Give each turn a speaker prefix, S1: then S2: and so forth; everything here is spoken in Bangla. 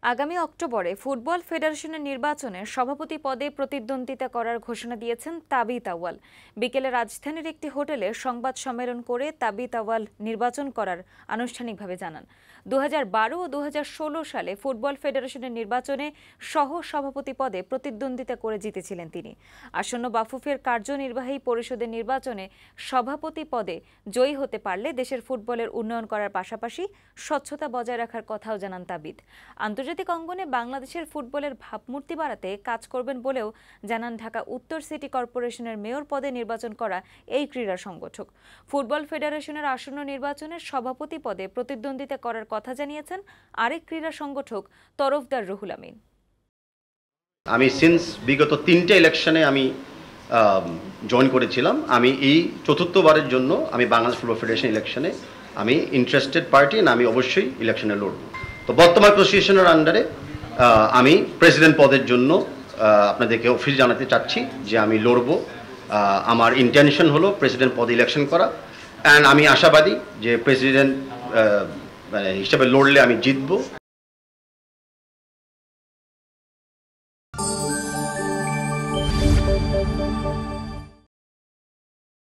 S1: আগামী অক্টোবরে ফুটবল ফেডারেশনের নির্বাচনে সভাপতি পদে প্রতিদ্বন্দ্বিতা করার ঘোষণা দিয়েছেন তাবিথ আউয়াল। বিকেলে রাজধানীর একটি হোটেলে সংবাদ সম্মেলন করে তাবিথ আউয়াল নির্বাচন করার আনুষ্ঠানিকভাবে জানান। 2012 ও 2016 সালে ফুটবল ফেডারেশনের নির্বাচনে সহ সভাপতি পদে প্রতিদ্বন্দ্বিতা করে জিতেছিলেন তিনি। আসন্ন বাফুফের কার্যনির্বাহী পরিষদের নির্বাচনে সভাপতি পদে জয়ী হতে পারলে দেশের ফুটবলের উন্নয়ন করার পাশাপাশি স্বচ্ছতা বজায় রাখার কথাও জানান তাবিথ। আন্তর্জাতিক অঙ্গনে বাংলাদেশের ফুটবলের ভাবমূর্তি বাড়াতে কাজ করবেন বলেও জানান ঢাকা উত্তর সিটি কর্পোরেশনের মেয়র পদে নির্বাচন করা এই ক্রীড়া সংগঠক। ফুটবল ফেডারেশনের আসন্ন নির্বাচনের সভাপতি পদে প্রতিদ্বন্দ্বিতা করার কথা জানিয়েছেন আরেক ক্রীড়া সংগঠক তরফদার রুহুল আমিন।
S2: আমি সিন্স বিগত 3টে ইলেকশনে আমি জয়েন করেছিলাম। আমি এই চতুর্থবারের জন্য আমি বাংলাদেশ ফুটবল ফেডারেশন ইলেকশনে আমি ইন্টারেস্টেড পার্টি না, আমি অবশ্যই ইলেকশনে লড়ব। তো বর্তমান অ্যাসোসিয়েশনের আন্ডারে আমি প্রেসিডেন্ট পদের জন্য আপনাদেরকে অফিস জানাতে চাচ্ছি যে আমি লড়ব। আমার ইন্টেনশন হলো প্রেসিডেন্ট পদে ইলেকশন করা, অ্যান্ড আমি আশাবাদী যে প্রেসিডেন্ট হিসেবে লড়লে আমি জিতব।